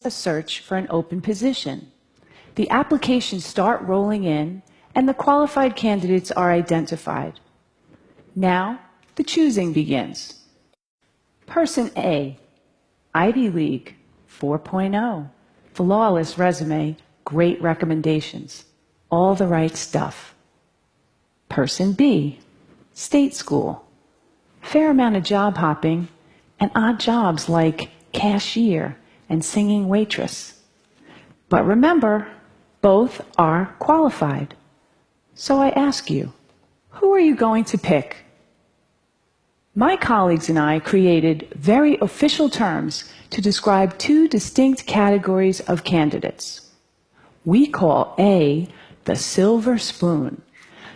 a search for an open position. The applications start rolling in, and the qualified candidates are identified. Now, the choosing begins. Person A, Ivy League, 4.0, flawless resume, great recommendations, all the right stuff. Person B, state school, fair amount of job hopping, and odd jobs like cashier and singing waitress. But remember, both are qualified. So I ask you, who are you going to pick? My colleagues and I created very official terms to describe two distinct categories of candidates. We call A the silver spoon,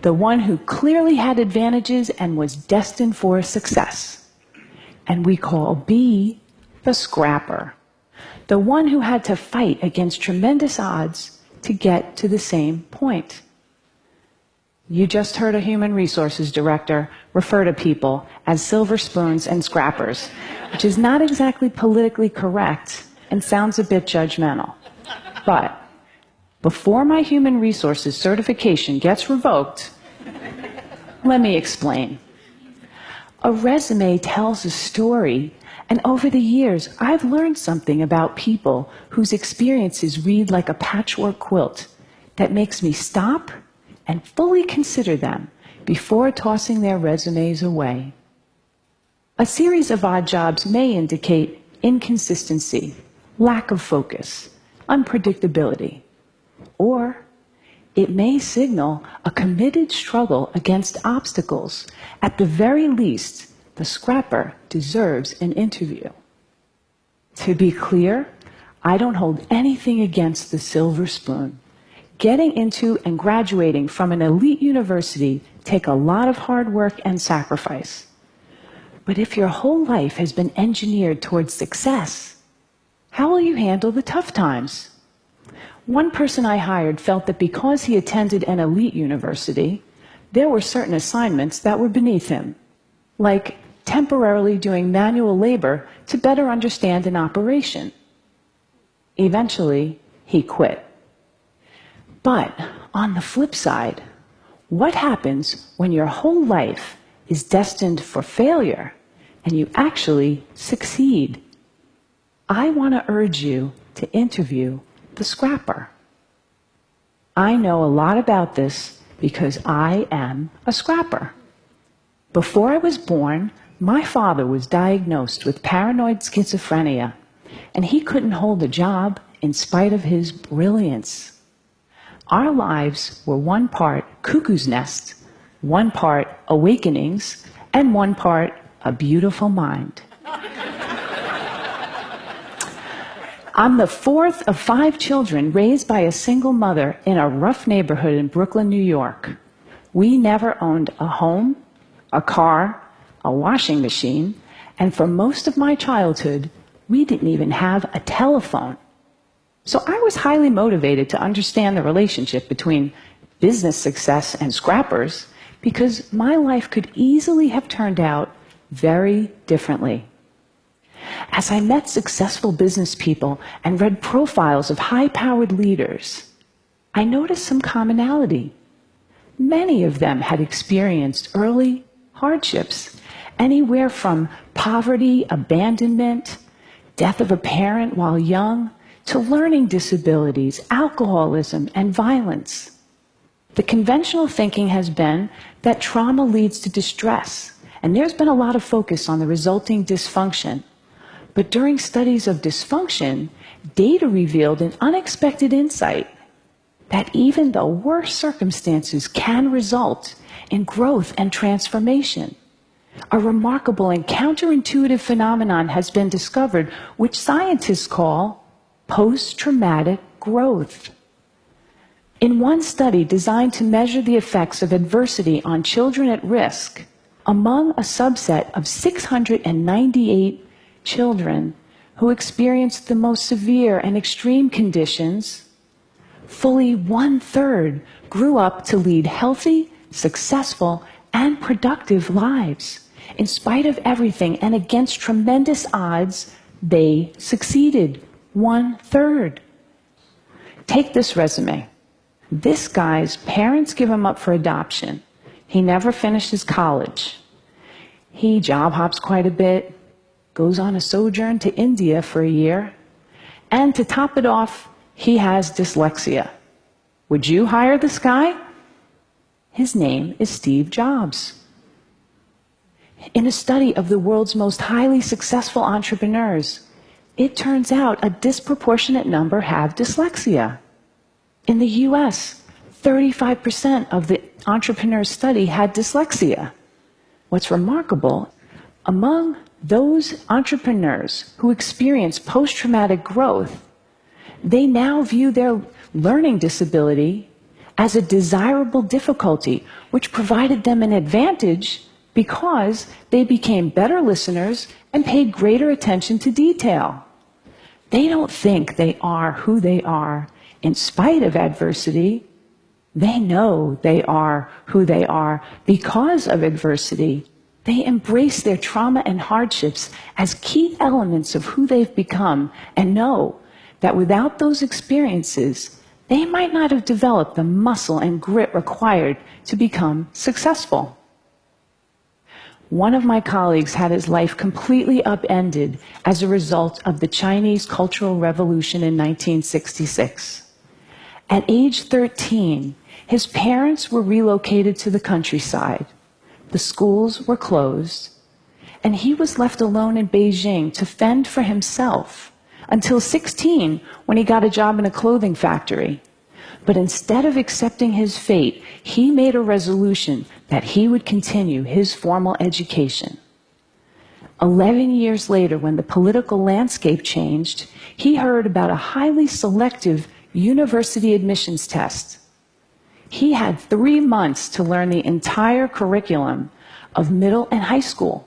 the one who clearly had advantages and was destined for success. And we call B the scrapper, the one who had to fight against tremendous odds to get to the same point. You just heard a human resources director refer to people as silver spoons and scrappers, which is not exactly politically correct and sounds a bit judgmental. But before my human resources certification gets revoked, let me explain. A resume tells a story, and over the years, I've learned something about people whose experiences read like a patchwork quilt that makes me stop and fully consider them before tossing their resumes away. A series of odd jobs may indicate inconsistency, lack of focus, unpredictability, or it may signal a committed struggle against obstacles. At the very least, the scrapper deserves an interview. To be clear, I don't hold anything against the silver spoon. Getting into and graduating from an elite university take a lot of hard work and sacrifice. But if your whole life has been engineered towards success, how will you handle the tough times? One person I hired felt that because he attended an elite university, there were certain assignments that were beneath him, like temporarily doing manual labor to better understand an operation. Eventually, he quit. But on the flip side, what happens when your whole life is destined for failure and you actually succeed? I want to urge you to interview the scrapper. I know a lot about this because I am a scrapper. Before I was born, my father was diagnosed with paranoid schizophrenia, and he couldn't hold a job in spite of his brilliance. Our lives were one part cuckoo's nest, one part awakenings, and one part a beautiful mind. I'm the fourth of 5 children raised by a single mother in a rough neighborhood in Brooklyn, New York. We never owned a home, a car, a washing machine, and for most of my childhood, we didn't even have a telephone. So I was highly motivated to understand the relationship between business success and scrappers because my life could easily have turned out very differently. As I met successful business people and read profiles of high-powered leaders, I noticed some commonality. Many of them had experienced early hardships, anywhere from poverty, abandonment, death of a parent while young, to learning disabilities, alcoholism, and violence. The conventional thinking has been that trauma leads to distress, and there's been a lot of focus on the resulting dysfunction. But during studies of dysfunction, data revealed an unexpected insight that even the worst circumstances can result in growth and transformation. A remarkable and counterintuitive phenomenon has been discovered, which scientists call post-traumatic growth. In one study designed to measure the effects of adversity on children at risk, among a subset of 698 children who experienced the most severe and extreme conditions, fully 1/3 grew up to lead healthy, successful, and productive lives. In spite of everything and against tremendous odds, they succeeded. 1/3. Take this resume. This guy's parents give him up for adoption. He never finishes college. He job hops quite a bit, goes on a sojourn to India for a year, and to top it off, he has dyslexia. Would you hire this guy? His name is Steve Jobs. In a study of the world's most highly successful entrepreneurs, it turns out a disproportionate number have dyslexia. In the US, 35% of the entrepreneurs studied had dyslexia. What's remarkable, among those entrepreneurs who experience post-traumatic growth, they now view their learning disability as a desirable difficulty, which provided them an advantage because they became better listeners and paid greater attention to detail. They don't think they are who they are in spite of adversity. They know they are who they are because of adversity. They embrace their trauma and hardships as key elements of who they've become and know that without those experiences, they might not have developed the muscle and grit required to become successful. One of my colleagues had his life completely upended as a result of the Chinese Cultural Revolution in 1966. At age 13, his parents were relocated to the countryside. The schools were closed, and he was left alone in Beijing to fend for himself until 16, when he got a job in a clothing factory. But instead of accepting his fate, he made a resolution that he would continue his formal education. 11 years later, when the political landscape changed, he heard about a highly selective university admissions test. He had 3 months to learn the entire curriculum of middle and high school.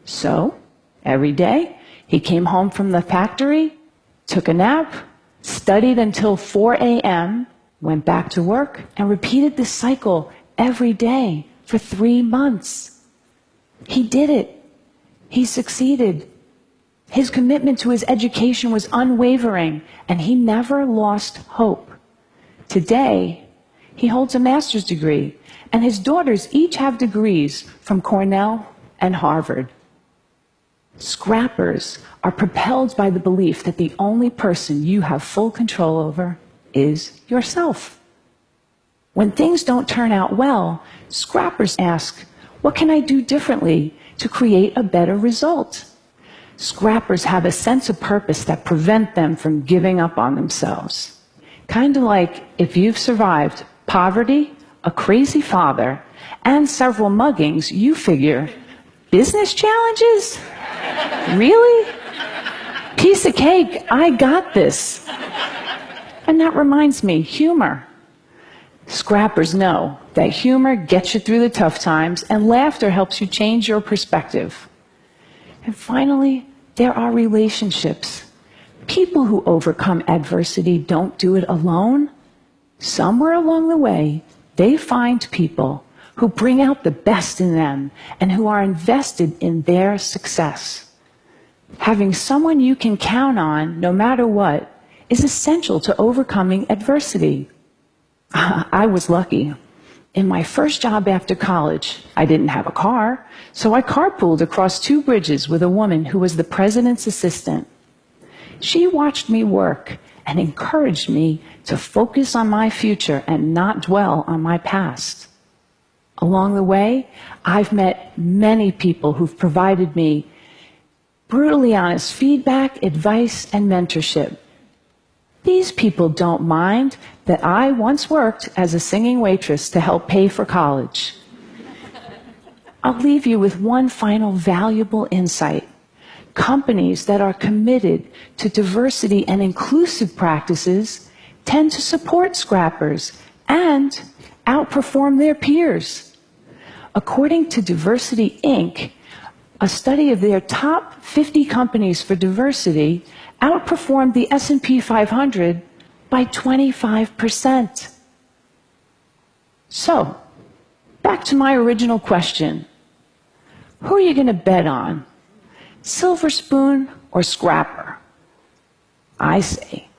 So, every day, he came home from the factory, took a nap, studied until 4 a.m., went back to work, and repeated this cycle every day for 3 months. He did it. He succeeded. His commitment to his education was unwavering, and he never lost hope. Today, he holds a master's degree, and his daughters each have degrees from Cornell and Harvard. Scrappers are propelled by the belief that the only person you have full control over is yourself. When things don't turn out well, scrappers ask, what can I do differently to create a better result? Scrappers have a sense of purpose that prevent them from giving up on themselves. Kind of like if you've survived poverty, a crazy father, and several muggings, you figure, business challenges? Really? Piece of cake, I got this. And that reminds me, humor. Scrappers know that humor gets you through the tough times, and laughter helps you change your perspective. And finally, there are relationships. People who overcome adversity don't do it alone. Somewhere along the way, they find people who bring out the best in them and who are invested in their success. Having someone you can count on, no matter what, is essential to overcoming adversity. I was lucky. In my first job after college, I didn't have a car, so I carpooled across 2 bridges with a woman who was the president's assistant. She watched me work and encouraged me to focus on my future and not dwell on my past. Along the way, I've met many people who've provided me brutally honest feedback, advice, and mentorship. These people don't mind that I once worked as a singing waitress to help pay for college. I'll leave you with one final valuable insight. Companies that are committed to diversity and inclusive practices tend to support scrappers and outperform their peers. According to Diversity Inc., a study of their top 50 companies for diversity outperformed the S&P 500 by 25%. So, back to my original question. Who are you going to bet on? Silver spoon or scrapper? I say